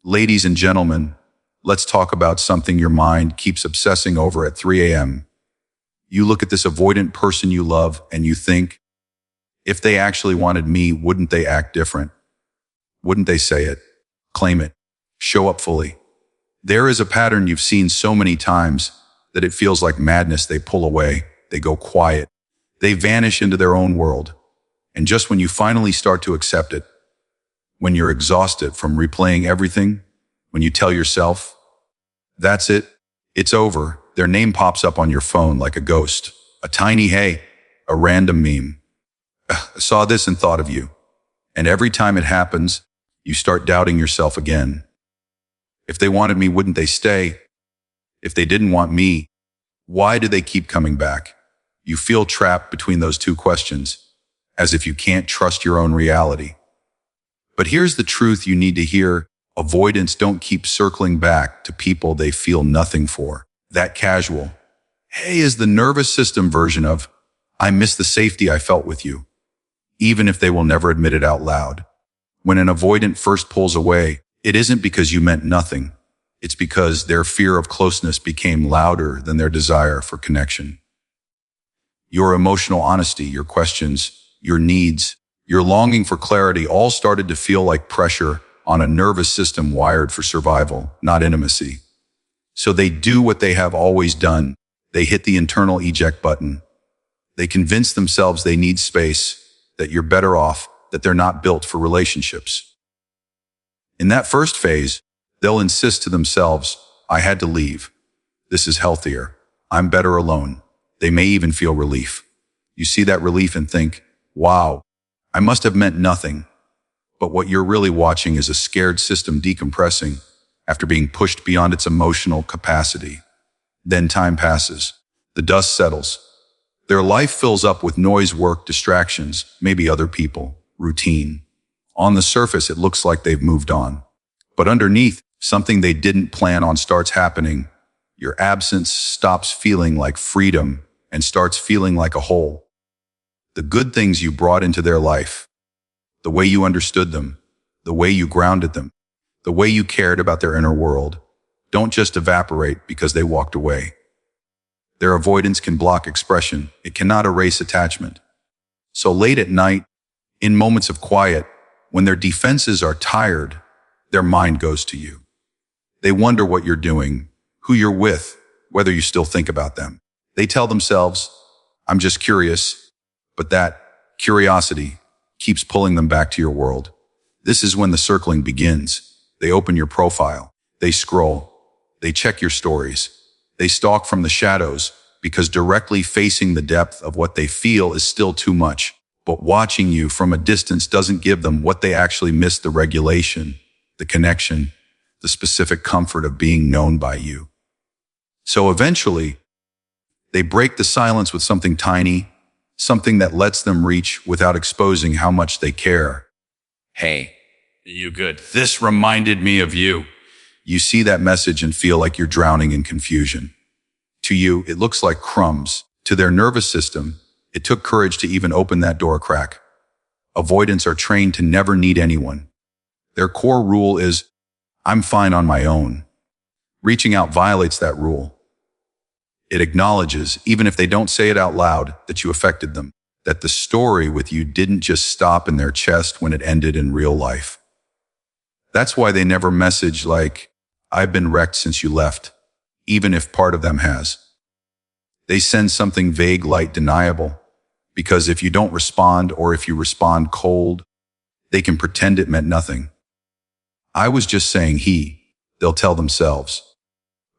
Ladies and gentlemen, let's talk about something your mind keeps obsessing over at 3 a.m. You look at this avoidant person you love and you think, if they actually wanted me, wouldn't they act different? Wouldn't they say it, claim it, show up fully? There is a pattern you've seen so many times that it feels like madness. They pull away, they go quiet, they vanish into their own world. And just when you finally start to accept it, when you're exhausted from replaying everything, when you tell yourself, that's it, it's over, their name pops up on your phone like a ghost, a tiny hey, a random meme. I saw this and thought of you. And every time it happens, you start doubting yourself again. If they wanted me, wouldn't they stay? If they didn't want me, why do they keep coming back? You feel trapped between those two questions, as if you can't trust your own reality. But here's the truth you need to hear. Avoidants don't keep circling back to people they feel nothing for. That casual, hey, is the nervous system version of, I miss the safety I felt with you, even if they will never admit it out loud. When an avoidant first pulls away, it isn't because you meant nothing. It's because their fear of closeness became louder than their desire for connection. Your emotional honesty, your questions, your needs, your longing for clarity all started to feel like pressure on a nervous system wired for survival, not intimacy. So they do what they have always done. They hit the internal eject button. They convince themselves they need space, that you're better off, that they're not built for relationships. In that first phase, they'll insist to themselves, I had to leave. This is healthier. I'm better alone. They may even feel relief. You see that relief and think, wow, I must have meant nothing. But what you're really watching is a scared system decompressing after being pushed beyond its emotional capacity. Then time passes. The dust settles. Their life fills up with noise, work, distractions, maybe other people, routine. On the surface, it looks like they've moved on. But underneath, something they didn't plan on starts happening. Your absence stops feeling like freedom and starts feeling like a hole. The good things you brought into their life, the way you understood them, the way you grounded them, the way you cared about their inner world, don't just evaporate because they walked away. Their avoidance can block expression. It cannot erase attachment. So late at night, in moments of quiet, when their defenses are tired, their mind goes to you. They wonder what you're doing, who you're with, whether you still think about them. They tell themselves, I'm just curious, but that curiosity keeps pulling them back to your world. This is when the circling begins. They open your profile. They scroll. They check your stories. They stalk from the shadows because directly facing the depth of what they feel is still too much. But watching you from a distance doesn't give them what they actually miss: the regulation, the connection, the specific comfort of being known by you. So eventually, they break the silence with something tiny, something that lets them reach without exposing how much they care. Hey, you good? This reminded me of you. You see that message and feel like you're drowning in confusion. To you, it looks like crumbs. To their nervous system, it took courage to even open that door crack. Avoidants are trained to never need anyone. Their core rule is, I'm fine on my own. Reaching out violates that rule. It acknowledges, even if they don't say it out loud, that you affected them, that the story with you didn't just stop in their chest when it ended in real life. That's why they never message like, I've been wrecked since you left, even if part of them has. They send something vague, light, deniable, because if you don't respond, or if you respond cold, they can pretend it meant nothing. I was just saying they'll tell themselves.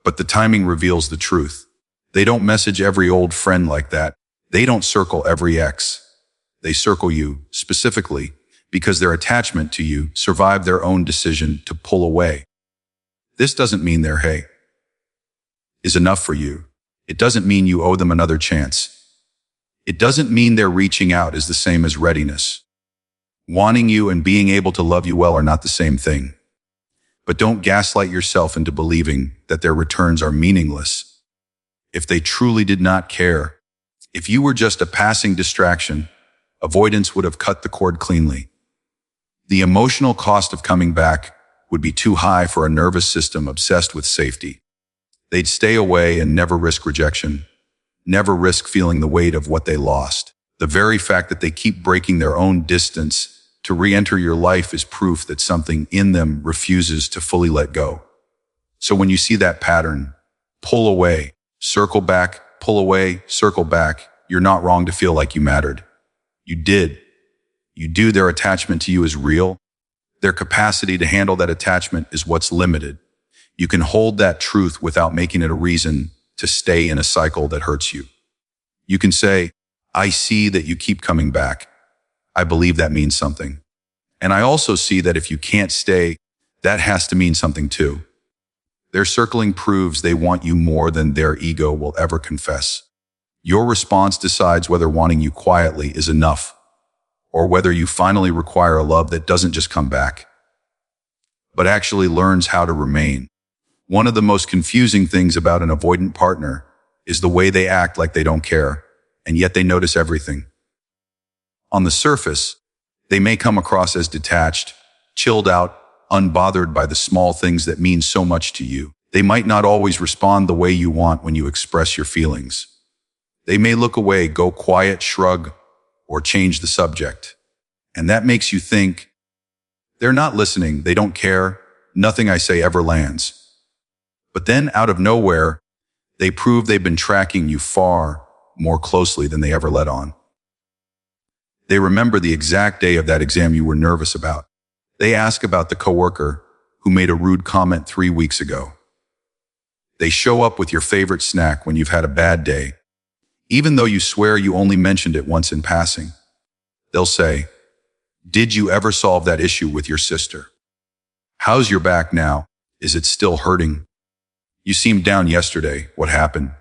But the timing reveals the truth. They don't message every old friend like that. They don't circle every ex. They circle you specifically because their attachment to you survived their own decision to pull away. This doesn't mean their hey is enough for you. It doesn't mean you owe them another chance. It doesn't mean their reaching out is the same as readiness. Wanting you and being able to love you well are not the same thing. But don't gaslight yourself into believing that their returns are meaningless. If they truly did not care, if you were just a passing distraction, avoidance would have cut the cord cleanly. The emotional cost of coming back would be too high for a nervous system obsessed with safety. They'd stay away and never risk rejection, never risk feeling the weight of what they lost. The very fact that they keep breaking their own distance to re-enter your life is proof that something in them refuses to fully let go. So when you see that pattern, pull away, circle back, pull away, circle back. You're not wrong to feel like you mattered. You did. You do. Their attachment to you is real. Their capacity to handle that attachment is what's limited. You can hold that truth without making it a reason to stay in a cycle that hurts you. You can say, I see that you keep coming back. I believe that means something. And I also see that if you can't stay, that has to mean something too. Their circling proves they want you more than their ego will ever confess. Your response decides whether wanting you quietly is enough, or whether you finally require a love that doesn't just come back, but actually learns how to remain. One of the most confusing things about an avoidant partner is the way they act like they don't care, and yet they notice everything. On the surface, they may come across as detached, chilled out, unbothered by the small things that mean so much to you. They might not always respond the way you want when you express your feelings. They may look away, go quiet, shrug, or change the subject. And that makes you think, they're not listening, they don't care, nothing I say ever lands. But then out of nowhere, they prove they've been tracking you far more closely than they ever let on. They remember the exact day of that exam you were nervous about. They ask about the coworker who made a rude comment 3 weeks ago. They show up with your favorite snack when you've had a bad day, even though you swear you only mentioned it once in passing. They'll say, did you ever solve that issue with your sister? How's your back now? Is it still hurting? You seemed down yesterday. What happened?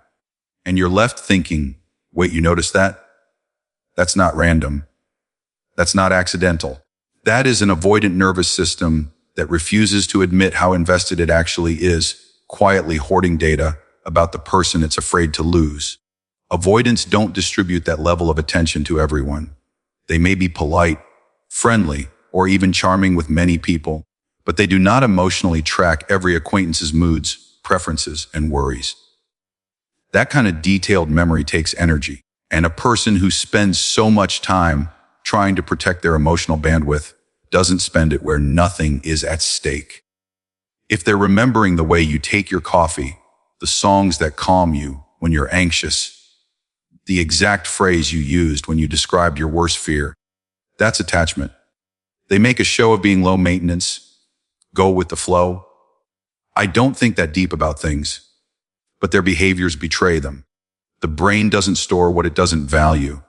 And you're left thinking, wait, you noticed that? That's not random. That's not accidental. That is an avoidant nervous system that refuses to admit how invested it actually is, quietly hoarding data about the person it's afraid to lose. Avoidants don't distribute that level of attention to everyone. They may be polite, friendly, or even charming with many people, but they do not emotionally track every acquaintance's moods, preferences, and worries. That kind of detailed memory takes energy, and a person who spends so much time trying to protect their emotional bandwidth doesn't spend it where nothing is at stake. If they're remembering the way you take your coffee, the songs that calm you when you're anxious, the exact phrase you used when you described your worst fear, that's attachment. They make a show of being low maintenance, go with the flow. I don't think that deep about things, but their behaviors betray them. The brain doesn't store what it doesn't value.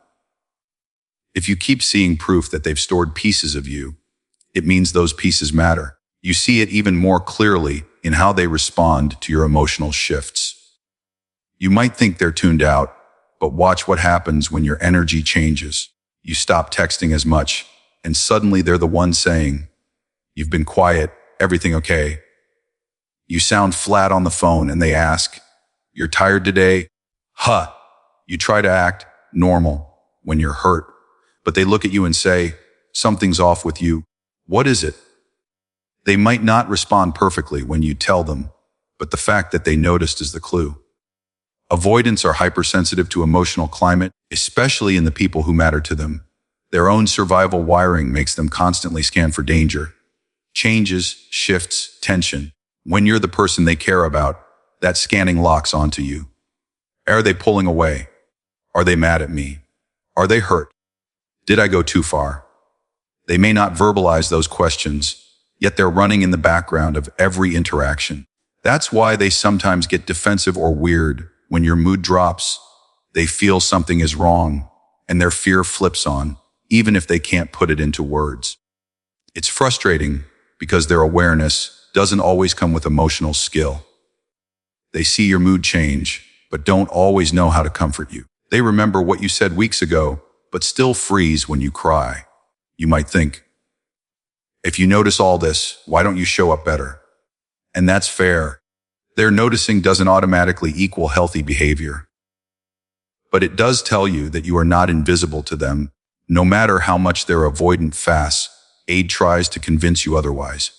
If you keep seeing proof that they've stored pieces of you, it means those pieces matter. You see it even more clearly in how they respond to your emotional shifts. You might think they're tuned out, but watch what happens when your energy changes. You stop texting as much, and suddenly they're the one saying, you've been quiet, everything okay? You sound flat on the phone and they ask, you're tired today? Huh. You try to act normal when you're hurt, but they look at you and say, something's off with you. What is it? They might not respond perfectly when you tell them, but the fact that they noticed is the clue. Avoidants are hypersensitive to emotional climate, especially in the people who matter to them. Their own survival wiring makes them constantly scan for danger, changes, shifts, tension. When you're the person they care about, that scanning locks onto you. Are they pulling away? Are they mad at me? Are they hurt? Did I go too far? They may not verbalize those questions, yet they're running in the background of every interaction. That's why they sometimes get defensive or weird. When your mood drops, they feel something is wrong, and their fear flips on, even if they can't put it into words. It's frustrating because their awareness doesn't always come with emotional skill. They see your mood change, but don't always know how to comfort you. They remember what you said weeks ago, but still freeze when you cry. You might think, if you notice all this, why don't you show up better? And that's fair. Their noticing doesn't automatically equal healthy behavior. But it does tell you that you are not invisible to them, no matter how much their avoidant fast aid tries to convince you otherwise.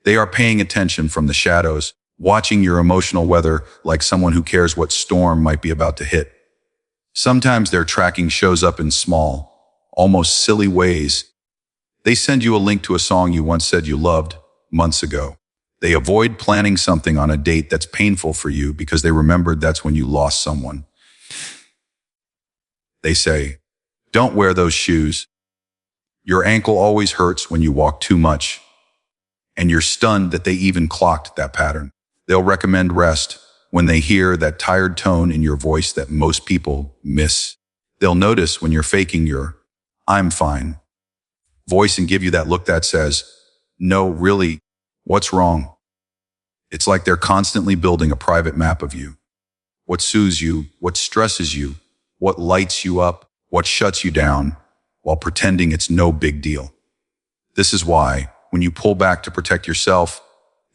They are paying attention from the shadows, watching your emotional weather like someone who cares what storm might be about to hit. Sometimes their tracking shows up in small, almost silly ways. They send you a link to a song you once said you loved months ago. They avoid planning something on a date that's painful for you because they remembered that's when you lost someone. They say, "Don't wear those shoes. Your ankle always hurts when you walk too much." And you're stunned that they even clocked that pattern. They'll recommend rest when they hear that tired tone in your voice that most people miss. They'll notice when you're faking your "I'm fine" voice and give you that look that says, "No, really, what's wrong?" It's like they're constantly building a private map of you. What soothes you, what stresses you, what lights you up, what shuts you down, while pretending it's no big deal. This is why, when you pull back to protect yourself,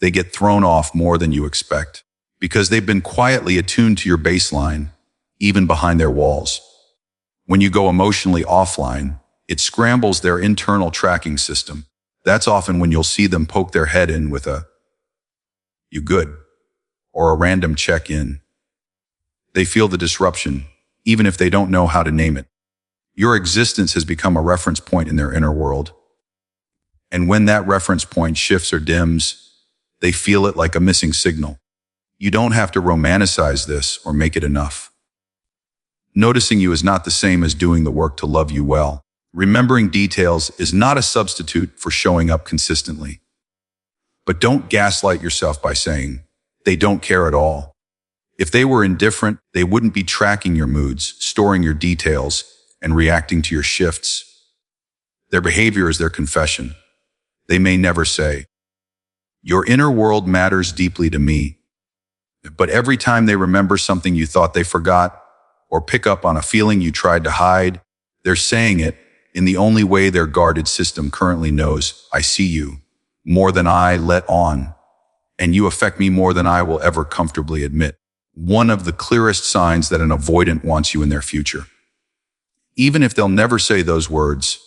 they get thrown off more than you expect, because they've been quietly attuned to your baseline, even behind their walls. When you go emotionally offline, it scrambles their internal tracking system. That's often when you'll see them poke their head in with a "You good?" or a random check-in. They feel the disruption, even if they don't know how to name it. Your existence has become a reference point in their inner world. And when that reference point shifts or dims, they feel it like a missing signal. You don't have to romanticize this or make it enough. Noticing you is not the same as doing the work to love you well. Remembering details is not a substitute for showing up consistently. But don't gaslight yourself by saying, "They don't care at all." If they were indifferent, they wouldn't be tracking your moods, storing your details, and reacting to your shifts. Their behavior is their confession. They may never say, "Your inner world matters deeply to me." But every time they remember something you thought they forgot, or pick up on a feeling you tried to hide, they're saying it in the only way their guarded system currently knows. "I see you more than I let on, and you affect me more than I will ever comfortably admit." One of the clearest signs that an avoidant wants you in their future, even if they'll never say those words,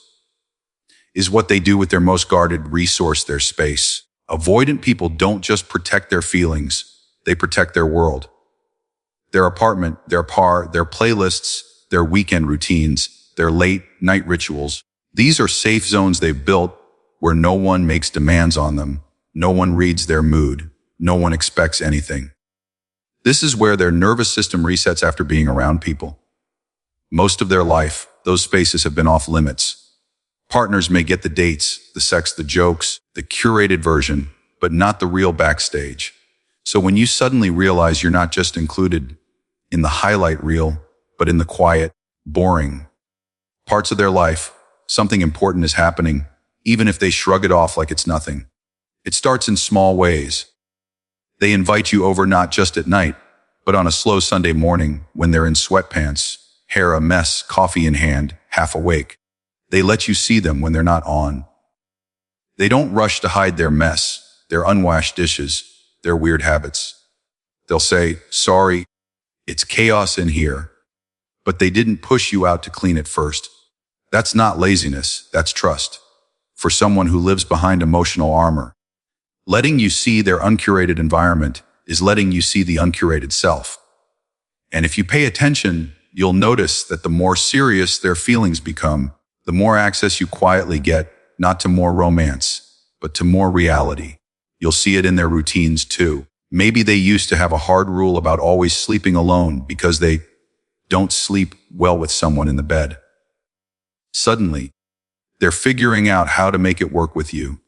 is what they do with their most guarded resource, their space. Avoidant people don't just protect their feelings, they protect their world. Their apartment, their car, their playlists, their weekend routines, their late night rituals. These are safe zones they've built where no one makes demands on them, no one reads their mood, no one expects anything. This is where their nervous system resets after being around people. Most of their life, those spaces have been off limits. Partners may get the dates, the sex, the jokes, the curated version, but not the real backstage. So when you suddenly realize you're not just included in the highlight reel, but in the quiet, boring parts of their life, something important is happening, even if they shrug it off like it's nothing. It starts in small ways. They invite you over not just at night, but on a slow Sunday morning when they're in sweatpants, hair a mess, coffee in hand, half awake. They let you see them when they're not on. They don't rush to hide their mess, their unwashed dishes, their weird habits. They'll say, "Sorry, it's chaos in here," but they didn't push you out to clean it first. That's not laziness, that's trust. For someone who lives behind emotional armor, letting you see their uncurated environment is letting you see the uncurated self. And if you pay attention, you'll notice that the more serious their feelings become, the more access you quietly get, not to more romance, but to more reality. You'll see it in their routines too. Maybe they used to have a hard rule about always sleeping alone because they don't sleep well with someone in the bed. Suddenly, they're figuring out how to make it work with you.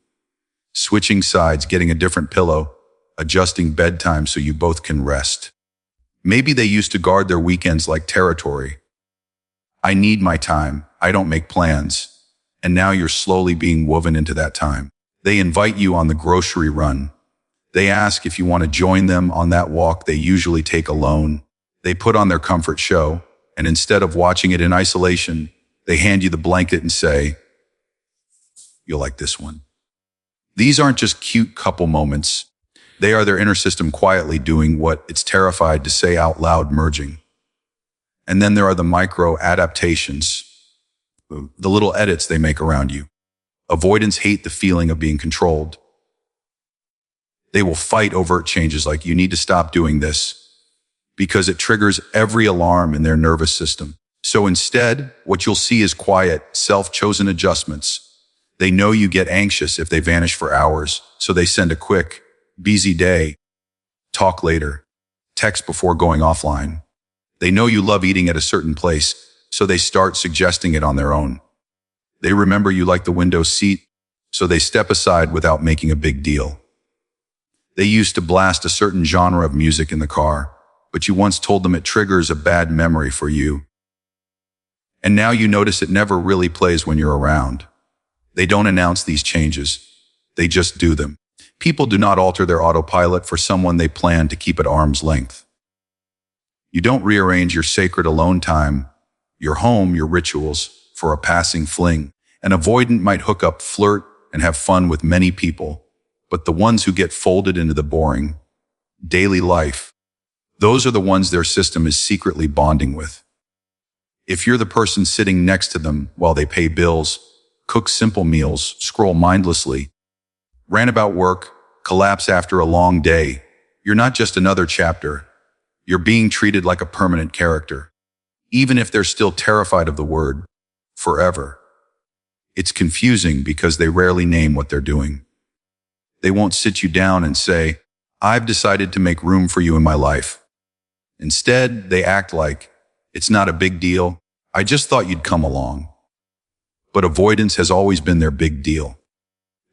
Switching sides, getting a different pillow, adjusting bedtime so you both can rest. Maybe they used to guard their weekends like territory. "I need my time. I don't make plans." And now you're slowly being woven into that time. They invite you on the grocery run. They ask if you want to join them on that walk they usually take alone. They put on their comfort show, and instead of watching it in isolation, they hand you the blanket and say, "You'll like this one." These aren't just cute couple moments. They are their inner system quietly doing what it's terrified to say out loud, merging. And then there are the micro adaptations, the little edits they make around you. Avoidants hate the feeling of being controlled. They will fight overt changes like you need to stop doing this because it triggers every alarm in their nervous system. So instead, what you'll see is quiet, self-chosen adjustments. They know you get anxious if they vanish for hours, so they send a quick, busy day, talk later, text before going offline. They know you love eating at a certain place, so they start suggesting it on their own. They remember you like the window seat, so they step aside without making a big deal. They used to blast a certain genre of music in the car, but you once told them it triggers a bad memory for you. And now you notice it never really plays when you're around. They don't announce these changes. They just do them. People do not alter their autopilot for someone they plan to keep at arm's length. You don't rearrange your sacred alone time, your home, your rituals, for a passing fling. An avoidant might hook up, flirt, and have fun with many people, but the ones who get folded into the boring, daily life, those are the ones their system is secretly bonding with. If you're the person sitting next to them while they pay bills, cook simple meals, scroll mindlessly, rant about work, collapse after a long day, you're not just another chapter. You're being treated like a permanent character, even if they're still terrified of the word forever. It's confusing because they rarely name what they're doing. They won't sit you down and say, "I've decided to make room for you in my life." Instead, they act like, "It's not a big deal. I just thought you'd come along." But avoidance has always been their big deal.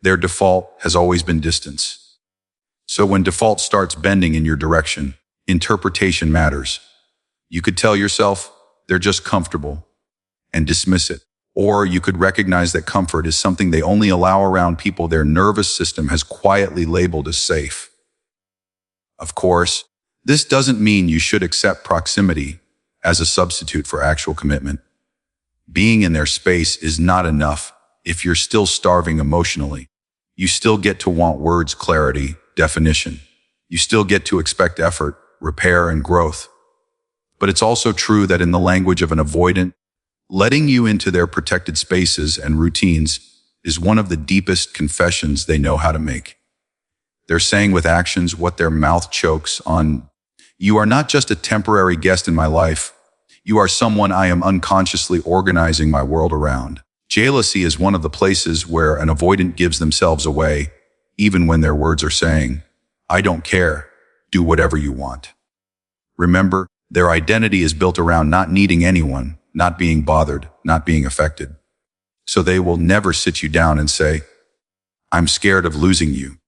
Their default has always been distance. So when default starts bending in your direction, interpretation matters. You could tell yourself, they're just comfortable, and dismiss it. Or you could recognize that comfort is something they only allow around people their nervous system has quietly labeled as safe. Of course, this doesn't mean you should accept proximity as a substitute for actual commitment. Being in their space is not enough if you're still starving emotionally. You still get to want words, clarity, definition. You still get to expect effort, repair, and growth. But it's also true that in the language of an avoidant, letting you into their protected spaces and routines is one of the deepest confessions they know how to make. They're saying with actions what their mouth chokes on. You are not just a temporary guest in my life. You are someone I am unconsciously organizing my world around. Jealousy is one of the places where an avoidant gives themselves away, even when their words are saying, "I don't care, do whatever you want." Remember, their identity is built around not needing anyone, not being bothered, not being affected. So they will never sit you down and say, "I'm scared of losing you."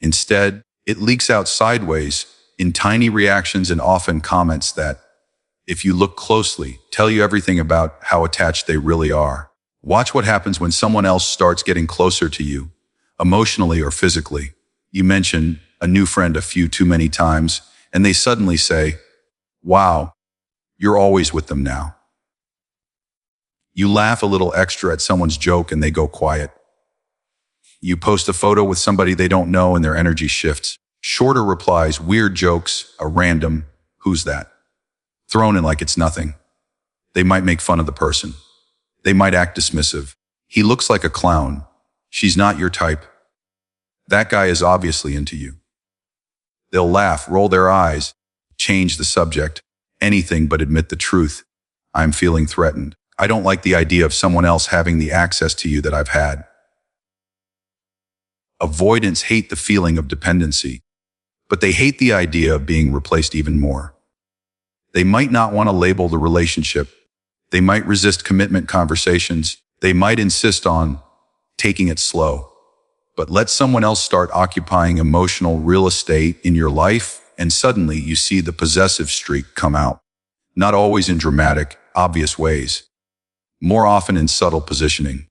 Instead, it leaks out sideways in tiny reactions and often comments that, if you look closely, tell you everything about how attached they really are. Watch what happens when someone else starts getting closer to you, emotionally or physically. You mention a new friend a few too many times, and they suddenly say, "Wow, you're always with them now." You laugh a little extra at someone's joke and they go quiet. You post a photo with somebody they don't know and their energy shifts. Shorter replies, weird jokes, a random, "Who's that?" thrown in like it's nothing. They might make fun of the person. They might act dismissive. "He looks like a clown. She's not your type. That guy is obviously into you." They'll laugh, roll their eyes, change the subject, anything but admit the truth. "I'm feeling threatened. I don't like the idea of someone else having the access to you that I've had." Avoidants hate the feeling of dependency, but they hate the idea of being replaced even more. They might not want to label the relationship. They might resist commitment conversations. They might insist on taking it slow. But let someone else start occupying emotional real estate in your life, and suddenly you see the possessive streak come out. Not always in dramatic, obvious ways. More often in subtle positioning.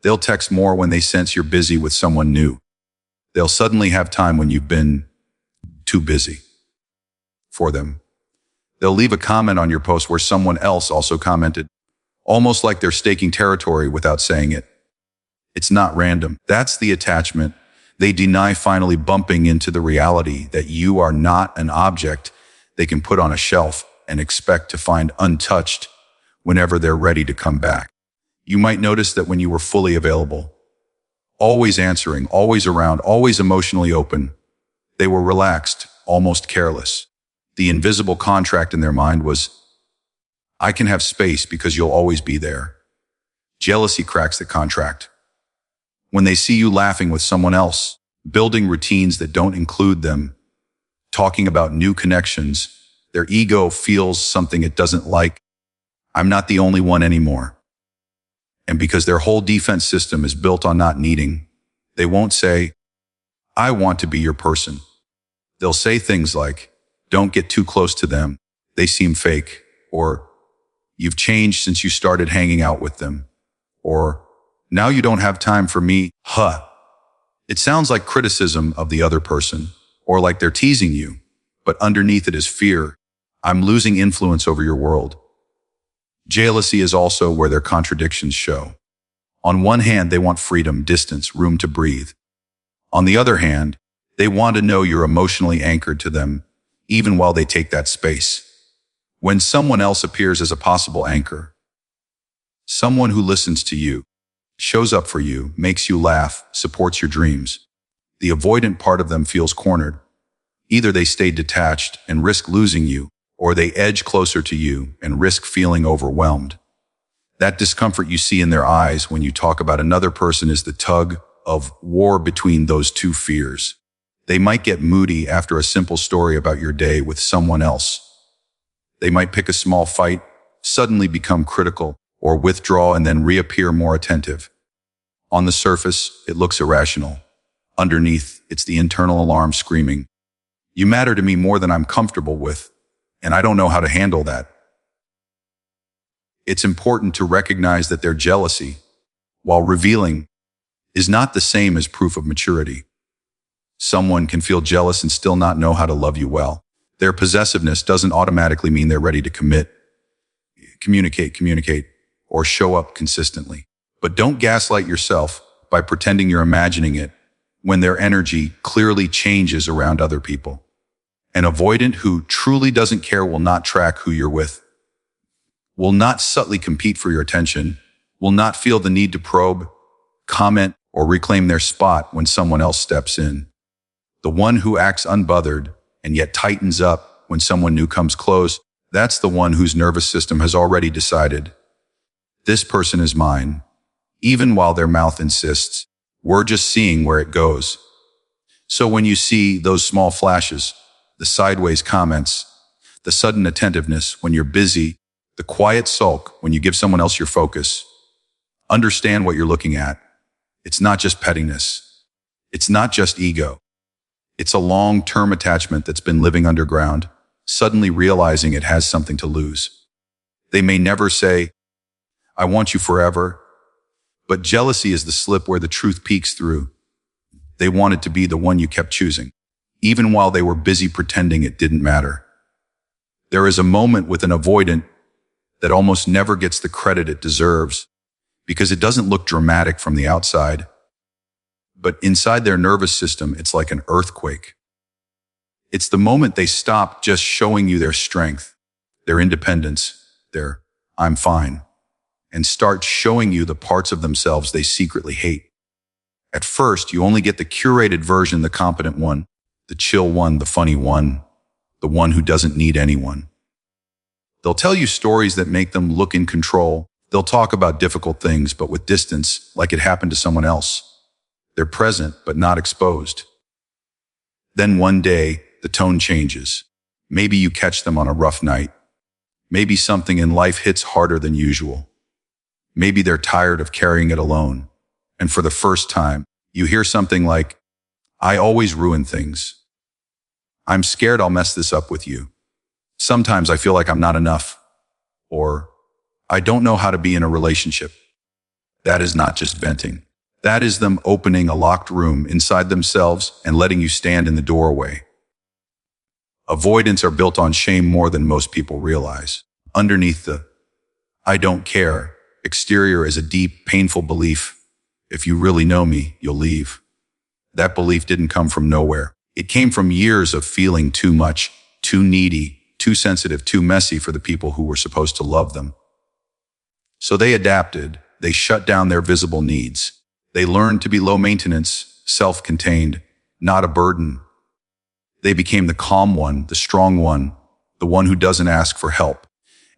They'll text more when they sense you're busy with someone new. They'll suddenly have time when you've been too busy for them. They'll leave a comment on your post where someone else also commented, almost like they're staking territory without saying it. It's not random. That's the attachment. They deny finally bumping into the reality that you are not an object they can put on a shelf and expect to find untouched whenever they're ready to come back. You might notice that when you were fully available, always answering, always around, always emotionally open, They were relaxed, almost careless. The invisible contract in their mind was, I can have space because you'll always be there. Jealousy cracks the contract. When they see you laughing with someone else, building routines that don't include them, talking about new connections, their ego feels something it doesn't like. I'm not the only one anymore. And because their whole defense system is built on not needing, they won't say, I want to be your person. They'll say things like, don't get too close to them. They seem fake. Or, you've changed since you started hanging out with them. Or, now you don't have time for me. It sounds like criticism of the other person, or like they're teasing you, but underneath it is fear. I'm losing influence over your world. Jealousy is also where their contradictions show. On one hand, they want freedom, distance, room to breathe. On the other hand, they want to know you're emotionally anchored to them, even while they take that space. When someone else appears as a possible anchor, someone who listens to you, shows up for you, makes you laugh, supports your dreams, the avoidant part of them feels cornered. Either they stay detached and risk losing you, or they edge closer to you and risk feeling overwhelmed. That discomfort you see in their eyes when you talk about another person is the tug of war between those two fears. They might get moody after a simple story about your day with someone else. They might pick a small fight, suddenly become critical, or withdraw and then reappear more attentive. On the surface, it looks irrational. Underneath, it's the internal alarm screaming, you matter to me more than I'm comfortable with, and I don't know how to handle that. It's important to recognize that their jealousy, while revealing, is not the same as proof of maturity. Someone can feel jealous and still not know how to love you well. Their possessiveness doesn't automatically mean they're ready to communicate, or show up consistently. But don't gaslight yourself by pretending you're imagining it when their energy clearly changes around other people. An avoidant who truly doesn't care will not track who you're with, will not subtly compete for your attention, will not feel the need to probe, comment, or reclaim their spot when someone else steps in. The one who acts unbothered and yet tightens up when someone new comes close, that's the one whose nervous system has already decided, this person is mine. Even while their mouth insists, we're just seeing where it goes. So when you see those small flashes, the sideways comments, the sudden attentiveness when you're busy, the quiet sulk when you give someone else your focus, understand what you're looking at. It's not just pettiness. It's not just ego. It's a long-term attachment that's been living underground, suddenly realizing it has something to lose. They may never say, I want you forever, but jealousy is the slip where the truth peeks through. They wanted to be the one you kept choosing, even while they were busy pretending it didn't matter. There is a moment with an avoidant that almost never gets the credit it deserves because it doesn't look dramatic from the outside. But inside their nervous system, it's like an earthquake. It's the moment they stop just showing you their strength, their independence, their I'm fine, and start showing you the parts of themselves they secretly hate. At first, you only get the curated version, the competent one, the chill one, the funny one, the one who doesn't need anyone. They'll tell you stories that make them look in control. They'll talk about difficult things, but with distance, like it happened to someone else. They're present, but not exposed. Then one day, the tone changes. Maybe you catch them on a rough night. Maybe something in life hits harder than usual. Maybe they're tired of carrying it alone. And for the first time, you hear something like, I always ruin things. I'm scared I'll mess this up with you. Sometimes I feel like I'm not enough. Or, I don't know how to be in a relationship. That is not just venting. That is them opening a locked room inside themselves and letting you stand in the doorway. Avoidants are built on shame more than most people realize. Underneath the I don't care exterior is a deep, painful belief. If you really know me, you'll leave. That belief didn't come from nowhere. It came from years of feeling too much, too needy, too sensitive, too messy for the people who were supposed to love them. So they adapted. They shut down their visible needs. They learned to be low maintenance, self-contained, not a burden. They became the calm one, the strong one, the one who doesn't ask for help.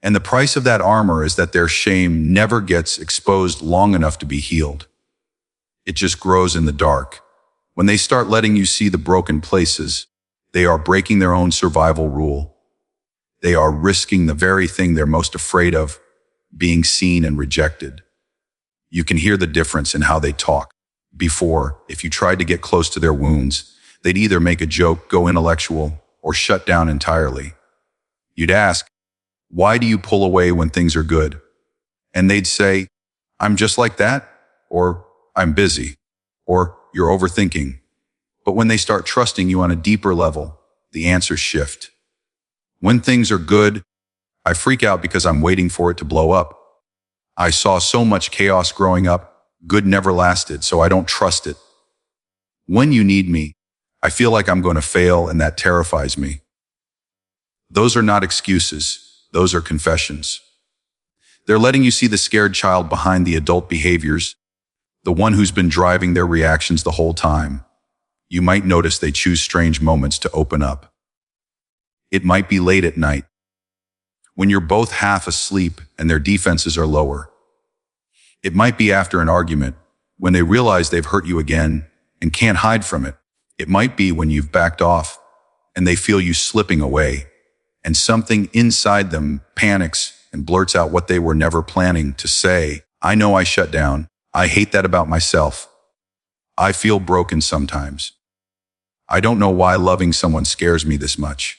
And the price of that armor is that their shame never gets exposed long enough to be healed. It just grows in the dark. When they start letting you see the broken places, they are breaking their own survival rule. They are risking the very thing they're most afraid of, being seen and rejected. You can hear the difference in how they talk. Before, if you tried to get close to their wounds, they'd either make a joke, go intellectual, or shut down entirely. You'd ask, "Why do you pull away when things are good?" And they'd say, "I'm just like that," or "I'm busy," or "You're overthinking." But when they start trusting you on a deeper level, the answers shift. When things are good, I freak out because I'm waiting for it to blow up. I saw so much chaos growing up. Good never lasted, so I don't trust it. When you need me, I feel like I'm going to fail, and that terrifies me. Those are not excuses. Those are confessions. They're letting you see the scared child behind the adult behaviors, the one who's been driving their reactions the whole time. You might notice they choose strange moments to open up. It might be late at night, when you're both half asleep and their defenses are lower. It might be after an argument, when they realize they've hurt you again and can't hide from it. It might be when you've backed off and they feel you slipping away, and something inside them panics and blurts out what they were never planning to say. "I know I shut down. I hate that about myself. I feel broken sometimes. I don't know why loving someone scares me this much."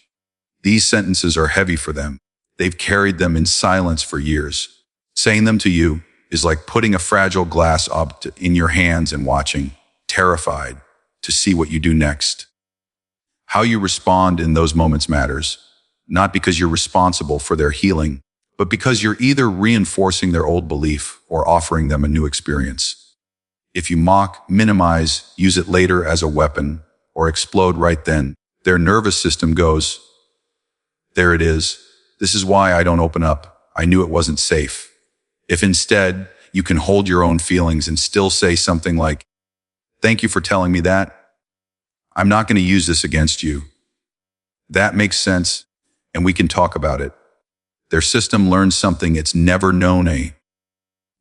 These sentences are heavy for them. They've carried them in silence for years. Saying them to you is like putting a fragile glass object in your hands and watching, terrified, to see what you do next. How you respond in those moments matters, not because you're responsible for their healing, but because you're either reinforcing their old belief or offering them a new experience. If you mock, minimize, use it later as a weapon, or explode right then, their nervous system goes, "There it is. This is why I don't open up. I knew it wasn't safe." If instead, you can hold your own feelings and still say something like, "Thank you for telling me that. I'm not going to use this against you. That makes sense, and we can talk about it." Their system learns something it's never known.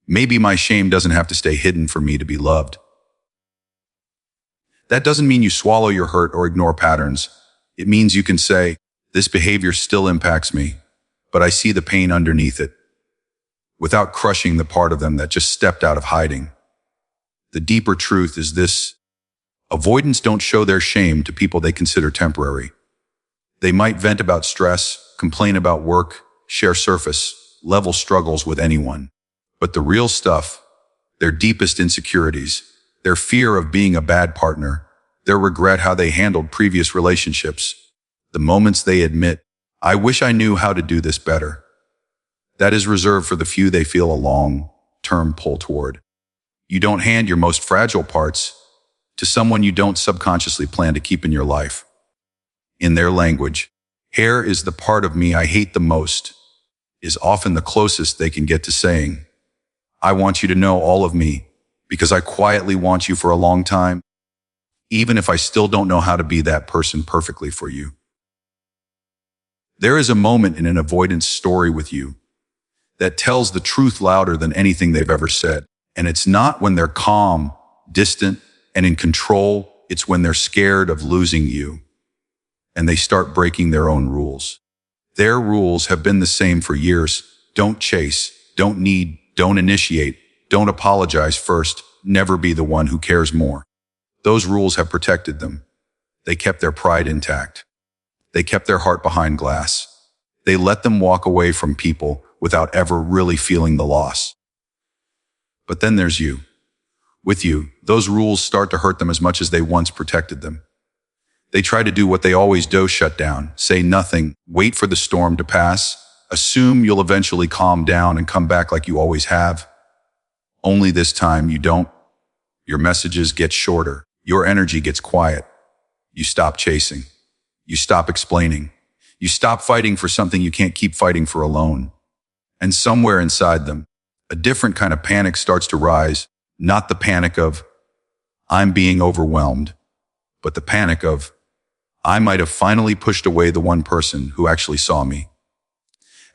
Maybe my shame doesn't have to stay hidden for me to be loved. That doesn't mean you swallow your hurt or ignore patterns. It means you can say, "This behavior still impacts me, but I see the pain underneath it," without crushing the part of them that just stepped out of hiding. The deeper truth is this: avoidants don't show their shame to people they consider temporary. They might vent about stress, complain about work, share surface-level struggles with anyone. But the real stuff, their deepest insecurities, their fear of being a bad partner, their regret how they handled previous relationships, the moments they admit, "I wish I knew how to do this better," that is reserved for the few they feel a long-term pull toward. You don't hand your most fragile parts to someone you don't subconsciously plan to keep in your life. In their language, "Hair is the part of me I hate the most," is often the closest they can get to saying, "I want you to know all of me because I quietly want you for a long time, even if I still don't know how to be that person perfectly for you." There is a moment in an avoidance story with you that tells the truth louder than anything they've ever said. And it's not when they're calm, distant, and in control. It's when they're scared of losing you and they start breaking their own rules. Their rules have been the same for years. Don't chase, don't need, don't initiate, don't apologize first, never be the one who cares more. Those rules have protected them. They kept their pride intact. They kept their heart behind glass. They let them walk away from people without ever really feeling the loss. But then there's you. With you, those rules start to hurt them as much as they once protected them. They try to do what they always do: shut down, say nothing, wait for the storm to pass, assume you'll eventually calm down and come back like you always have. Only this time you don't. Your messages get shorter. Your energy gets quiet. You stop chasing. You stop explaining. You stop fighting for something you can't keep fighting for alone. And somewhere inside them, a different kind of panic starts to rise. Not the panic of, "I'm being overwhelmed," but the panic of, I might have finally pushed away the one person who actually saw me.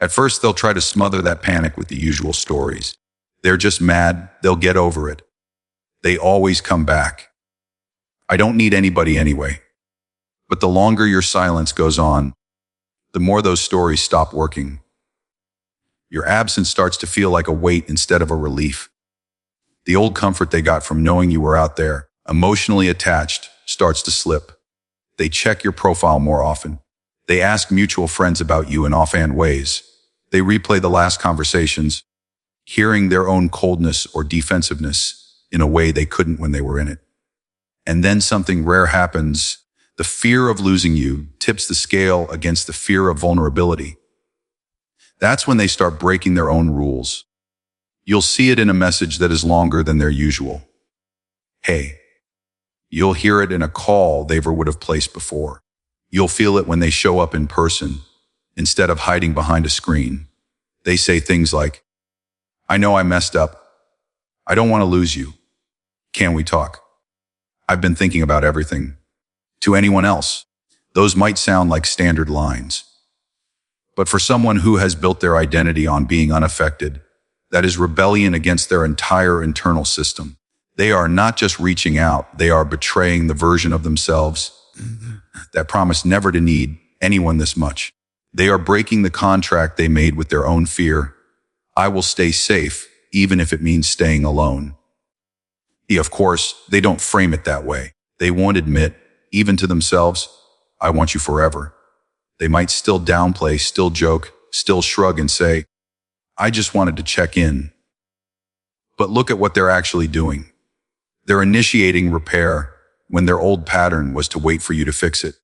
At first, they'll try to smother that panic with the usual stories. They're just mad, they'll get over it. They always come back. I don't need anybody anyway. But the longer your silence goes on, the more those stories stop working. Your absence starts to feel like a weight instead of a relief. The old comfort they got from knowing you were out there, emotionally attached, starts to slip. They check your profile more often. They ask mutual friends about you in offhand ways. They replay the last conversations, hearing their own coldness or defensiveness in a way they couldn't when they were in it. And then something rare happens. The fear of losing you tips the scale against the fear of vulnerability. That's when they start breaking their own rules. You'll see it in a message that is longer than their usual. Hey. You'll hear it in a call they never would have placed before. You'll feel it when they show up in person, instead of hiding behind a screen. They say things like, I know I messed up. I don't want to lose you. Can we talk? I've been thinking about everything. To anyone else, those might sound like standard lines. But for someone who has built their identity on being unaffected, that is rebellion against their entire internal system. They are not just reaching out, they are betraying the version of themselves that promised never to need anyone this much. They are breaking the contract they made with their own fear. I will stay safe, even if it means staying alone. Of course, they don't frame it that way. They won't admit, even to themselves, I want you forever. They might still downplay, still joke, still shrug and say, I just wanted to check in. But look at what they're actually doing. They're initiating repair when their old pattern was to wait for you to fix it.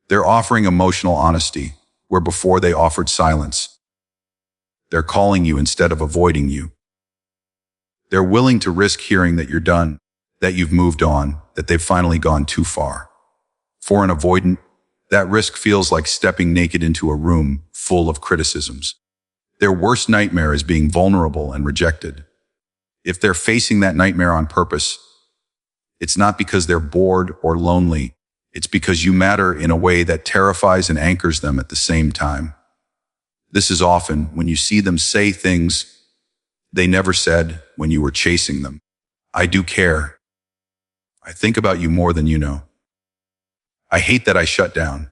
They're offering emotional honesty where before they offered silence. They're calling you instead of avoiding you. They're willing to risk hearing that you're done, that you've moved on, that they've finally gone too far. For an avoidant, that risk feels like stepping naked into a room full of criticisms. Their worst nightmare is being vulnerable and rejected. If they're facing that nightmare on purpose, it's not because they're bored or lonely. It's because you matter in a way that terrifies and anchors them at the same time. This is often when you see them say things they never said when you were chasing them. I do care. I think about you more than you know. I hate that I shut down.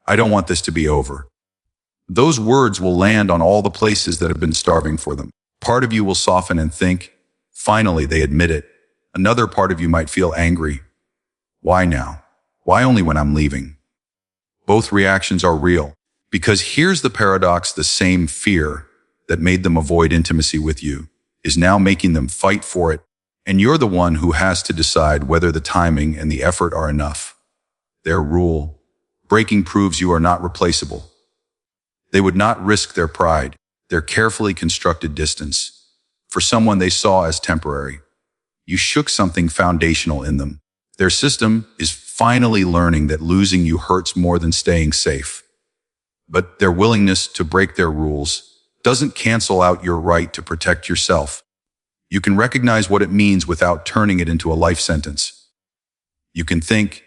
I don't want this to be over. Those words will land on all the places that have been starving for them. Part of you will soften and think, finally, they admit it. Another part of you might feel angry. Why now? Why only when I'm leaving? Both reactions are real, because here's the paradox: the same fear that made them avoid intimacy with you is now making them fight for it, and you're the one who has to decide whether the timing and the effort are enough. Their rule: breaking proves you are not replaceable. They would not risk their pride, their carefully constructed distance, for someone they saw as temporary. You shook something foundational in them. Their system is finally learning that losing you hurts more than staying safe. But their willingness to break their rules doesn't cancel out your right to protect yourself. You can recognize what it means without turning it into a life sentence. You can think,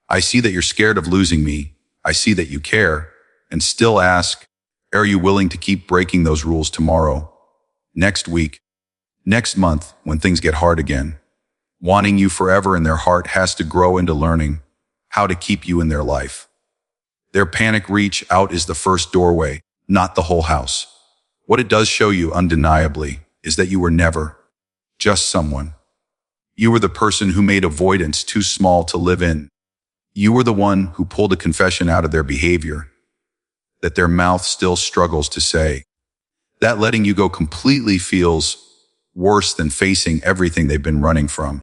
I see that you're scared of losing me. I see that you care, and still ask, are you willing to keep breaking those rules tomorrow, next week, next month, when things get hard again? Wanting you forever in their heart has to grow into learning how to keep you in their life. Their panic reach out is the first doorway, not the whole house. What it does show you undeniably is that you were never just someone. You were the person who made avoidance too small to live in. You were the one who pulled a confession out of their behavior that their mouth still struggles to say. That letting you go completely feels worse than facing everything they've been running from.